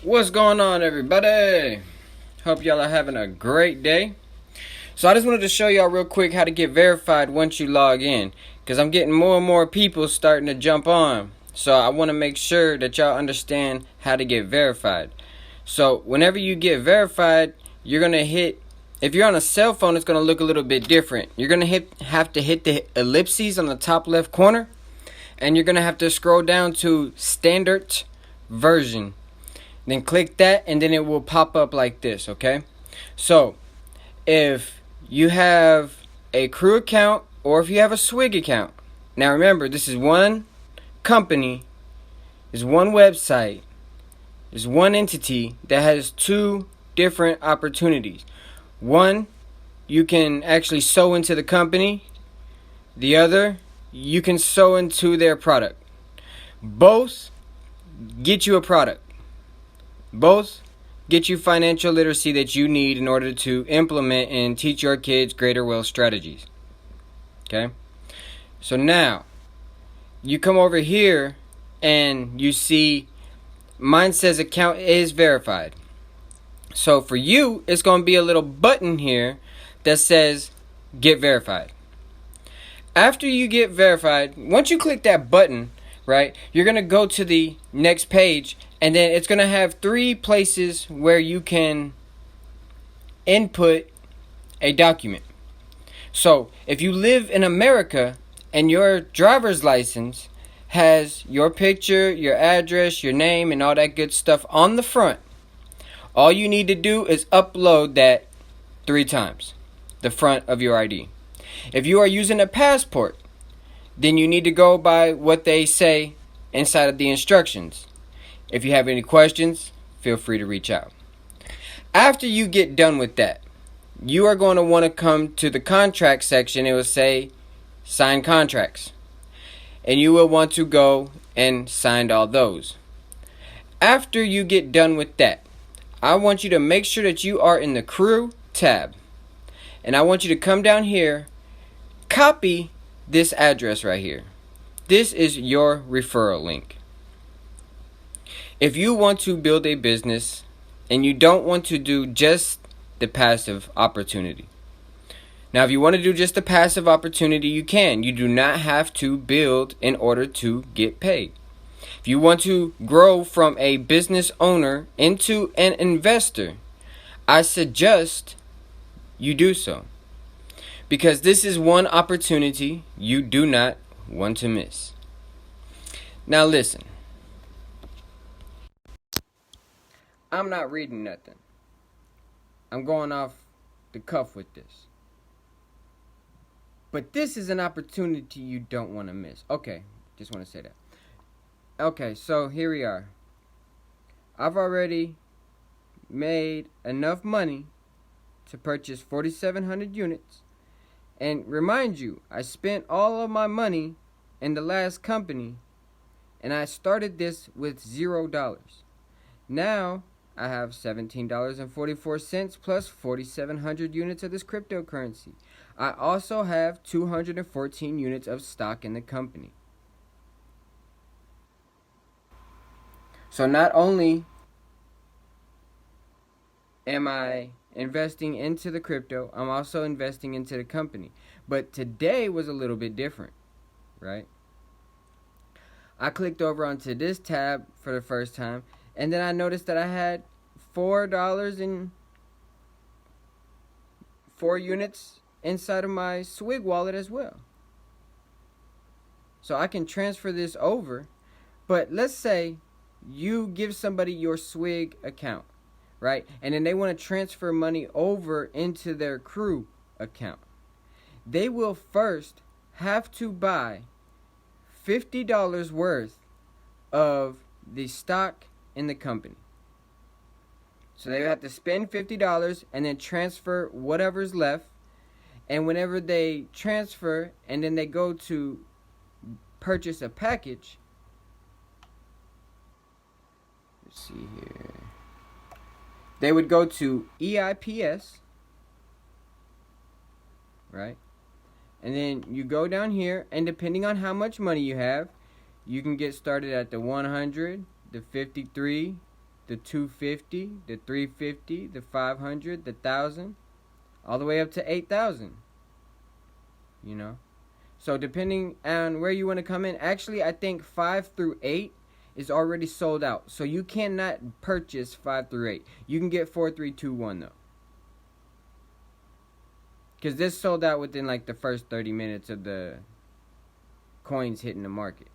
What's going on, everybody? Hope y'all are having a great day. So I just wanted to show y'all real quick how to get verified once you log in, because I'm getting more and more people starting to jump on. So I want to make sure that y'all understand how to get verified. So whenever you get verified, you're going to hit, if you're on a cell phone, it's going to look a little bit different. You're going to have to hit the ellipses on the top left corner, and you're going to have to scroll down to standard version. Then click that, and then it will pop up like this, okay? So if you have a CRU account or if you have a SWIG account, now remember, this is one company, is one website, is one entity that has two different opportunities. One, you can actually sow into the company. The other, you can sow into their product. Both get you a product. Both get you financial literacy that you need in order to implement and teach your kids greater wealth strategies. Okay? So now, you come over here and you see mine says account is verified. So for you, it's going to be a little button here that says get verified. After you get verified, once you click that button, right, you're going to go to the next page, and then it's going to have three places where you can input a document. So if you live in America and your driver's license has your picture, your address, your name, and all that good stuff on the front, all you need to do is upload that 3 times, the front of your ID. If you are using a passport, then you need to go by what they say inside of the instructions. If you have any questions, feel free to reach out. After you get done with that, you are going to want to come to the contract section. It will say sign contracts. And you will want to go and sign all those. After you get done with that, I want you to make sure that you are in the CRU tab. And I want you to come down here, copy this address right here. This is your referral link. If you want to build a business and you don't want to do just the passive opportunity. Now, if you want to do just the passive opportunity, you can. You do not have to build in order to get paid. If you want to grow from a business owner into an investor, I suggest you do so. Because this is one opportunity you do not want to miss. Now listen. I'm not reading nothing. I'm going off the cuff with this. But this is an opportunity you don't want to miss. Okay, just want to say that. Okay, so here we are. I've already made enough money to purchase 4,700 units. And remind you, I spent all of my money in the last company, and I started this with $0. Now, I have $17.44 plus 4,700 units of this cryptocurrency. I also have 214 units of stock in the company. So not only am I investing into the crypto, I'm also investing into the company. But today was a little bit different, right? I clicked over onto this tab for the first time, and then I noticed that I had $4 units inside of my SWIG wallet as well. So I can transfer this over, but let's say you give somebody your SWIG account, right? And then they want to transfer money over into their CRU account. They will first have to buy $50 worth of the stock in the company. So they have to spend $50 and then transfer whatever's left. And whenever they transfer and then they go to purchase a package, let's see here. They would go to EIPS, right? And then you go down here, and depending on how much money you have, you can get started at the 100, the 53, the 250, the 350, the 500, the 1,000, all the way up to 8,000. You know? So depending on where you want to come in, actually I think 5 through 8 is already sold out. So you cannot purchase 5 through 8. You can get 4, 3, 2, 1 though. Because this sold out within like the first 30 minutes of the coins hitting the market.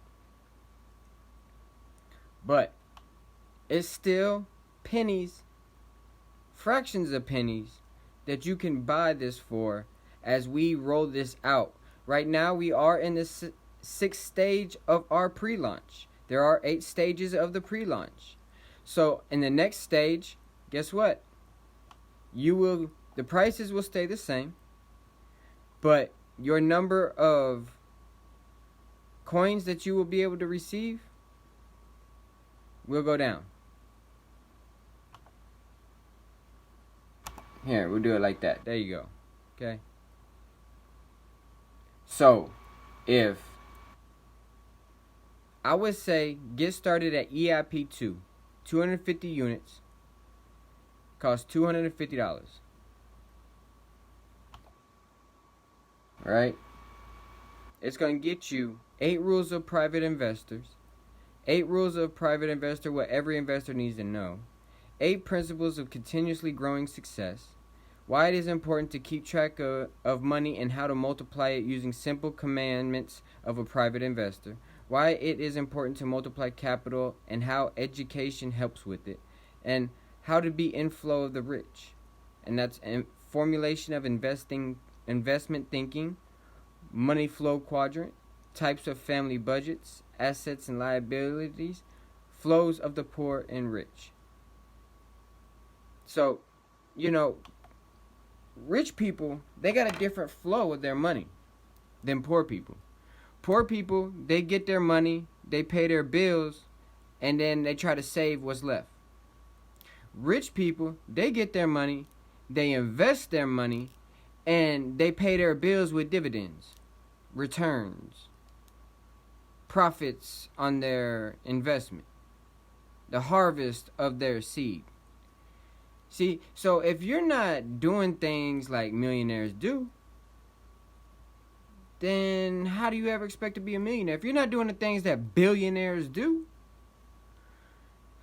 But it's still pennies, fractions of pennies that you can buy this for as we roll this out. Right now we are in the 6th stage of our pre-launch. There are 8 stages of the pre-launch. So in the next stage, guess what? The prices will stay the same, but your number of coins that you will be able to receive will go down. Here, we'll do it like that. There you go. Okay. So, if I would say get started at EIP 2, 250 units, cost $250. Right? It's going to get you 8 rules of private investors, 8 rules of private investor, what every investor needs to know, 8 principles of continuously growing success, why it is important to keep track of money and how to multiply it using simple commandments of a private investor, why it is important to multiply capital and how education helps with it, and how to be inflow of the rich. And that's formulation of investment thinking, money flow quadrant, types of family budgets, assets and liabilities, flows of the poor and rich. So, you know, rich people, they got a different flow of their money than poor people. Poor people, they get their money, they pay their bills, and then they try to save what's left. Rich people, they get their money, they invest their money, and they pay their bills with dividends, returns, profits on their investment, the harvest of their seed. See, so if you're not doing things like millionaires do, then how do you ever expect to be a millionaire? If you're not doing the things that billionaires do,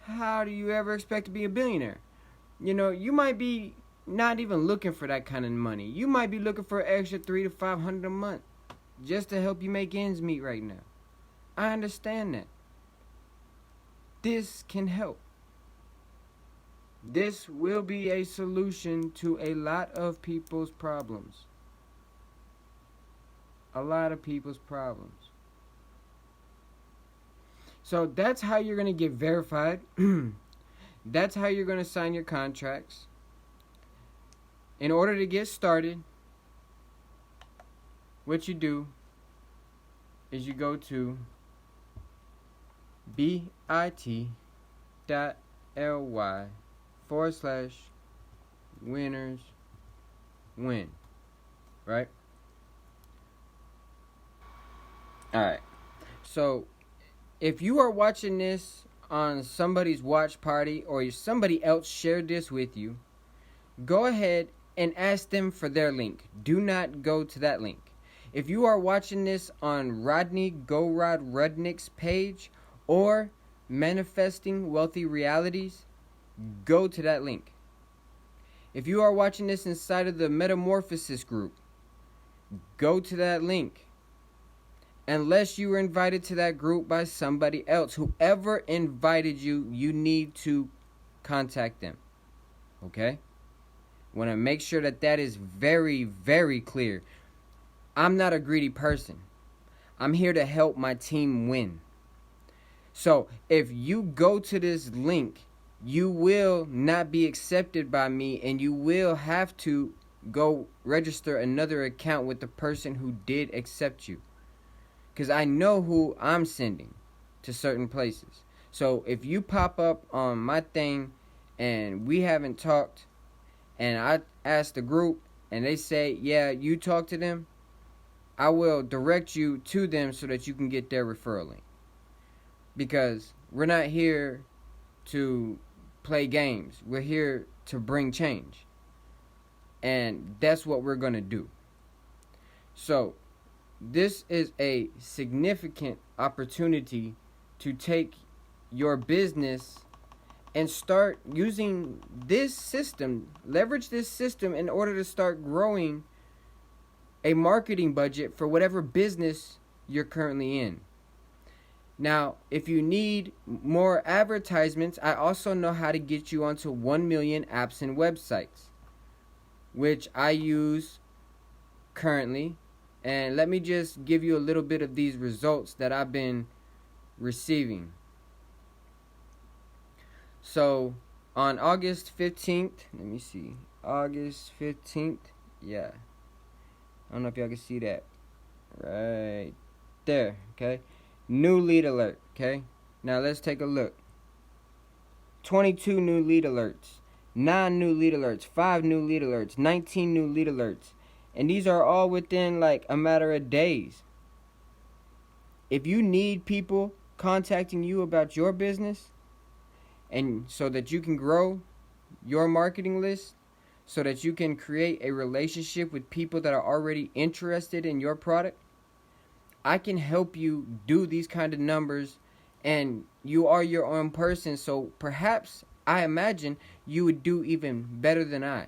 how do you ever expect to be a billionaire? You know, you might be not even looking for that kind of money. You might be looking for an extra $300 to $500 a month just to help you make ends meet right now. I understand that. This can help. This will be a solution to a lot of people's problems. A lot of people's problems. So that's how you're going to get verified. That's how you're going to sign your contracts. In order to get started, what you do is you go to bit.ly/winners win. Right? Alright. So, if you are watching this on somebody's watch party or somebody else shared this with you, go ahead and ask them for their link. Do not go to that link. If you are watching this on Rodney Gorod Rudnick's page or Manifesting Wealthy Realities, go to that link. If you are watching this inside of the Metamorphosis group, go to that link. Unless you were invited to that group by somebody else, whoever invited you, you need to contact them. Okay? Want to make sure that that is very, very clear. I'm not a greedy person. I'm here to help my team win. So if you go to this link, you will not be accepted by me and you will have to go register another account with the person who did accept you. Because I know who I'm sending to certain places. So if you pop up on my thing and we haven't talked and I ask the group and they say, yeah, you talk to them, I will direct you to them so that you can get their referral link. Because we're not here to play games. We're here to bring change. And that's what we're going to do. So, this is a significant opportunity to take your business and start using this system, leverage this system in order to start growing a marketing budget for whatever business you're currently in. Now, if you need more advertisements, I also know how to get you onto 1 million apps and websites, which I use currently. And let me just give you a little bit of these results that I've been receiving. So, on August 15th, let me see, August 15th, yeah, I don't know if y'all can see that, right there, okay, new lead alert, okay, now let's take a look, 22 new lead alerts, 9 new lead alerts, 5 new lead alerts, 19 new lead alerts, and these are all within like a matter of days. If you need people contacting you about your business, and so that you can grow your marketing list, so that you can create a relationship with people that are already interested in your product, I can help you do these kind of numbers. And you are your own person, so perhaps I imagine you would do even better than I,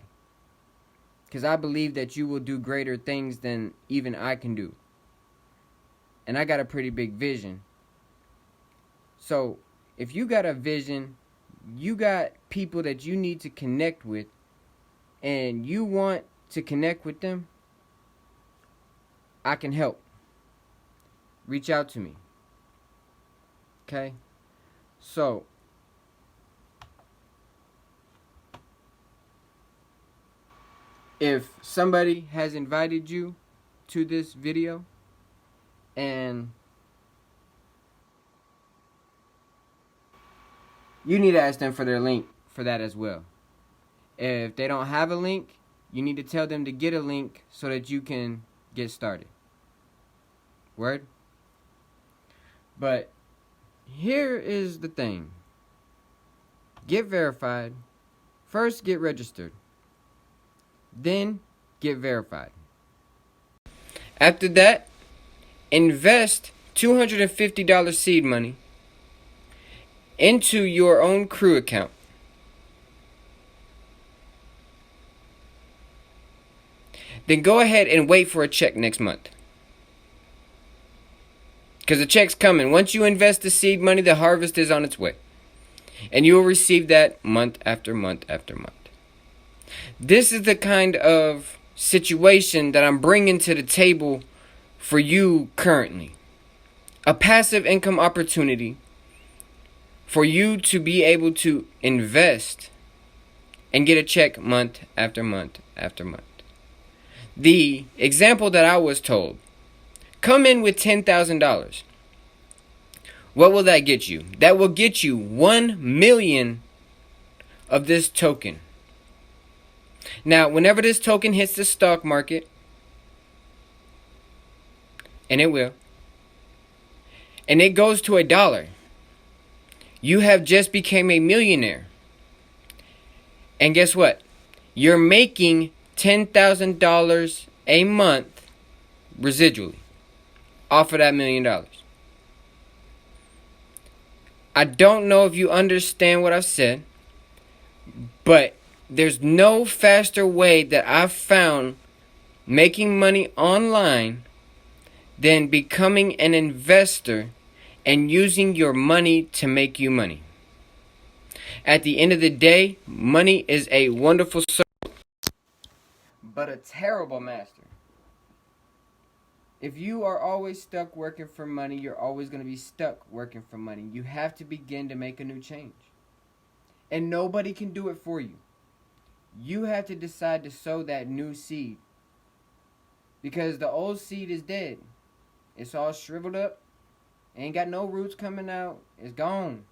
because I believe that you will do greater things than even I can do. And I got a pretty big vision. So if you got a vision, you got people that you need to connect with, and you want to connect with them, I can help. Reach out to me. Okay? So, if somebody has invited you to this video and you need to ask them for their link for that as well. If they don't have a link, you need to tell them to get a link so that you can get started. Word? But here is the thing. Get verified. First, get registered. Then, get verified. After that, invest $250 seed money into your own CRU account. Then go ahead and wait for a check next month. Because the check's coming. Once you invest the seed money, the harvest is on its way. And you will receive that month after month after month. This is the kind of situation that I'm bringing to the table for you currently. A passive income opportunity for you to be able to invest and get a check month after month after month. The example that I was told, come in with $10,000. What will that get you? That will get you 1 million of this token. Now, whenever this token hits the stock market, and it will, and it goes to $1, you have just become a millionaire. And guess what? You're making $10,000 a month residually off of that $1 million. I don't know if you understand what I've said, but there's no faster way that I've found making money online than becoming an investor and using your money to make you money. At the end of the day, money is a wonderful servant, but a terrible master. If you are always stuck working for money, you're always going to be stuck working for money. You have to begin to make a new change. And nobody can do it for you. You have to decide to sow that new seed. Because the old seed is dead. It's all shriveled up. Ain't got no roots coming out. It's gone.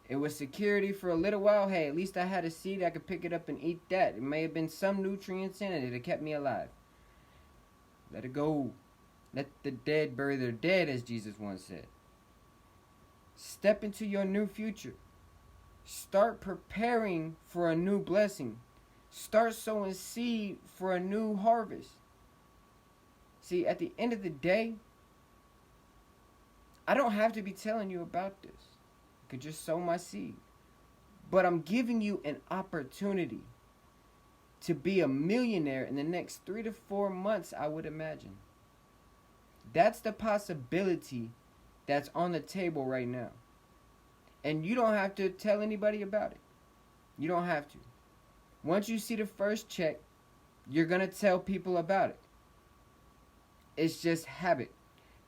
It was security for a little while. Hey, at least I had a seed. I could pick it up and eat that. It may have been some nutrients in it that kept me alive. Let it go. Let the dead bury their dead, as Jesus once said. Step into your new future. Start preparing for a new blessing. Start sowing seed for a new harvest. See, at the end of the day, I don't have to be telling you about this. I could just sow my seed. But I'm giving you an opportunity to be a millionaire in the next 3 to 4 months, I would imagine. That's the possibility that's on the table right now. And you don't have to tell anybody about it. You don't have to. Once you see the first check, you're going to tell people about it. It's just habit.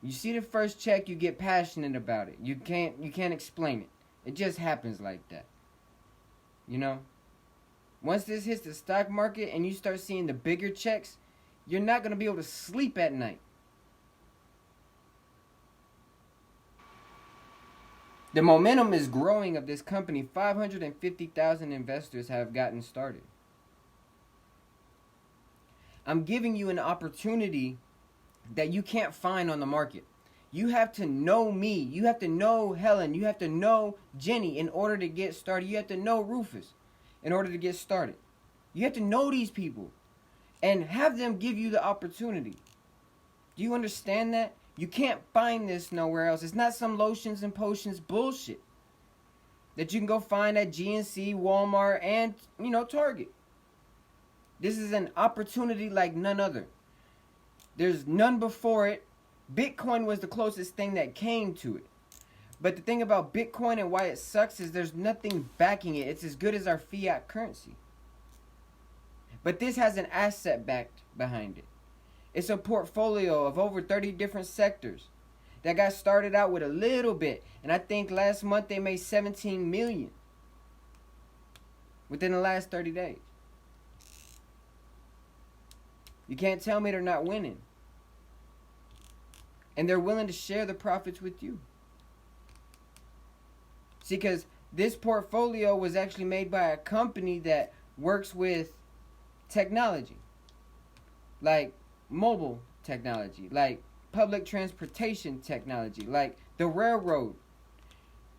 You see the first check, you get passionate about it. You can't explain it. It just happens like that. You know? Once this hits the stock market and you start seeing the bigger checks, you're not going to be able to sleep at night. The momentum is growing of this company. 550,000 investors have gotten started. I'm giving you an opportunity that you can't find on the market. You have to know me. You have to know Helen. You have to know Jenny in order to get started. You have to know Rufus in order to get started. You have to know these people and have them give you the opportunity. Do you understand that? You can't find this nowhere else. It's not some lotions and potions bullshit that you can go find at GNC, Walmart, and, Target. This is an opportunity like none other. There's none before it. Bitcoin was the closest thing that came to it. But the thing about Bitcoin and why it sucks is there's nothing backing it. It's as good as our fiat currency. But this has an asset backed behind it. It's a portfolio of over 30 different sectors that got started out with a little bit. And I think last month they made 17 million within the last 30 days. You can't tell me they're not winning. And they're willing to share the profits with you. See, because this portfolio was actually made by a company that works with technology. Like mobile technology. Like public transportation technology. Like the railroad.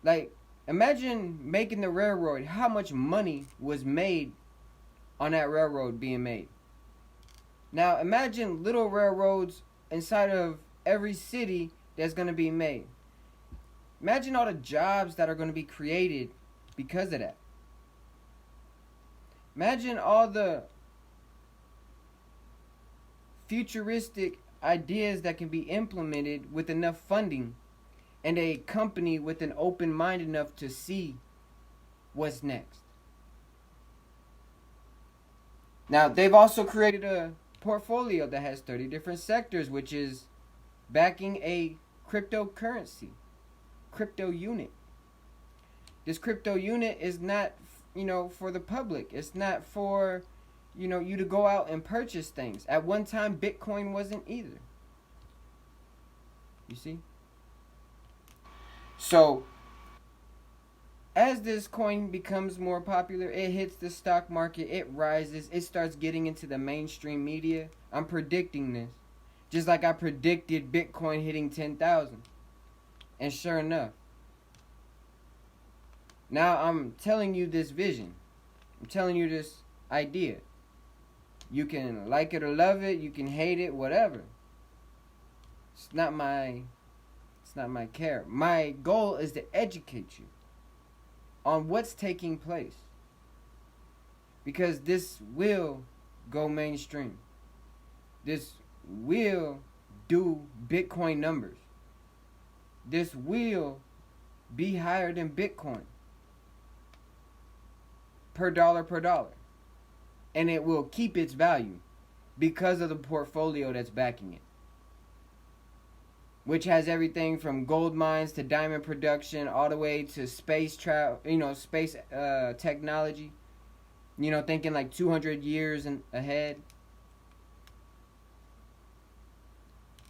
Like, imagine making the railroad. How much money was made on that railroad being made? Now, imagine little railroads inside of every city that's going to be made. Imagine all the jobs that are going to be created because of that. Imagine all the futuristic ideas that can be implemented with enough funding and a company with an open mind enough to see what's next. Now, they've also created a portfolio that has 30 different sectors, which is backing a cryptocurrency, CRYPTOUNIT. This CRYPTOUNIT is not, for the public. It's not for, you to go out and purchase things. At one time, Bitcoin wasn't either. You see? So, as this coin becomes more popular, it hits the stock market, it rises, it starts getting into the mainstream media. I'm predicting this. Just like I predicted Bitcoin hitting 10,000. And sure enough. Now I'm telling you this vision. I'm telling you this idea. You can like it or love it, you can hate it, whatever. It's not my care. My goal is to educate you on what's taking place. Because this will go mainstream. This will do Bitcoin numbers. This will be higher than Bitcoin. Per dollar. And it will keep its value because of the portfolio that's backing it. Which has everything from gold mines to diamond production all the way to space travel, space technology. Thinking like 200 years ahead.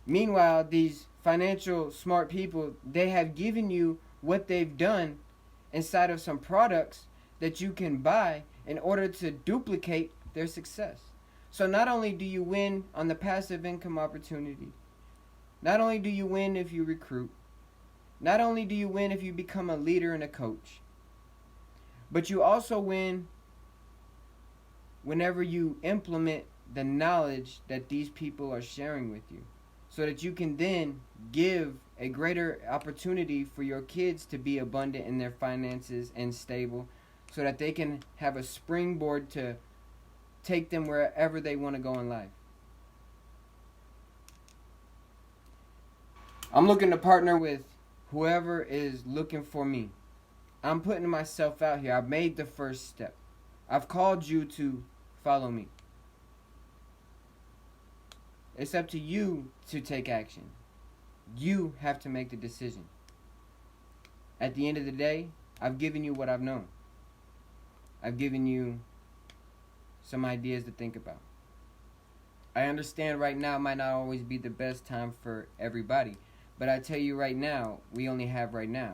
Meanwhile, these financial smart people, they have given you what they've done inside of some products that you can buy in order to duplicate their success. So not only do you win on the passive income opportunity, not only do you win if you recruit, not only do you win if you become a leader and a coach, But you also win whenever you implement the knowledge that these people are sharing with you, so that you can then give a greater opportunity for your kids to be abundant in their finances and stable, so that they can have a springboard to take them wherever they want to go in life. I'm looking to partner with whoever is looking for me. I'm putting myself out here. I've made the first step. I've called you to follow me. It's up to you to take action. You have to make the decision. At the end of the day, I've given you what I've known. I've given you some ideas to think about. I understand right now might not always be the best time for everybody, but I tell you right now, we only have right now.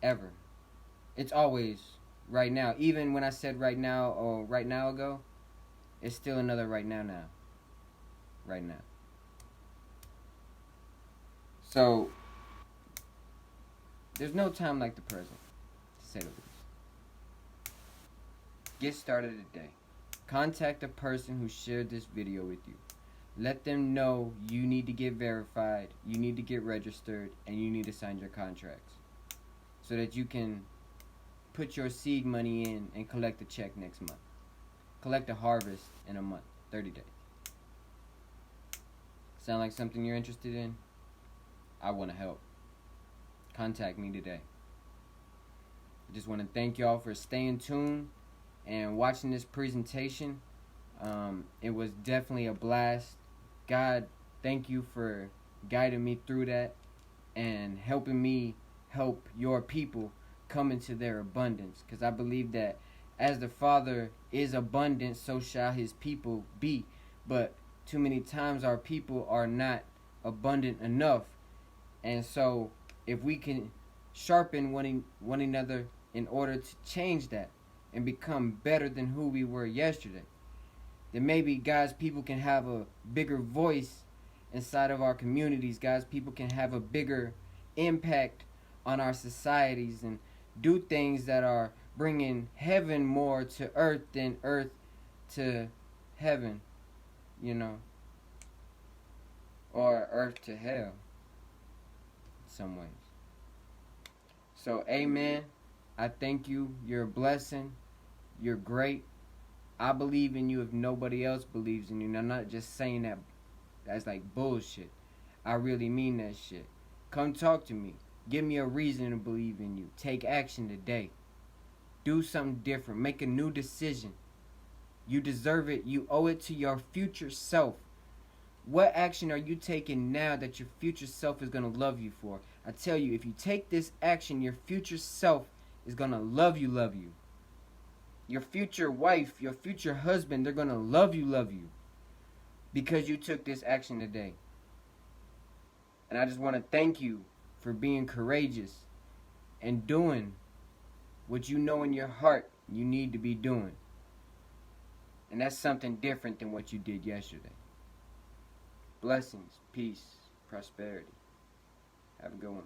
Ever. It's always right now. Even when I said right now or right now ago, it's still another right now now. Right now. So, there's no time like the present, to say the least. Get started today. Contact the person who shared this video with you. Let them know you need to get verified, you need to get registered, and you need to sign your contracts, so that you can put your seed money in and collect a check next month. Collect a harvest in a month, 30 days. Sound like something you're interested in? I want to help. Contact me today. I just want to thank y'all for staying tuned and watching this presentation. It was definitely a blast. God, thank you for guiding me through that and helping me help your people come into their abundance, because I believe that as the Father is abundant, so shall his people be. But too many times our people are not abundant enough, and so if we can sharpen one another in order to change that and become better than who we were yesterday, then maybe God's people can have a bigger voice inside of our communities. God's people can have a bigger impact on our societies and do things that are bringing heaven more to earth than earth to heaven, you know, or earth to hell in some ways. So, amen. I thank you. You're a blessing. You're great. I believe in you if nobody else believes in you. And I'm not just saying that that's like bullshit. I really mean that shit. Come talk to me. Give me a reason to believe in you. Take action today. Do something different. Make a new decision. You deserve it. You owe it to your future self. What action are you taking now that your future self is going to love you for? I tell you, if you take this action, your future self is going to love you, love you. Your future wife, your future husband, they're going to love you. Because you took this action today. And I just want to thank you for being courageous and doing what you know in your heart you need to be doing. And that's something different than what you did yesterday. Blessings, peace, prosperity. Have a good one.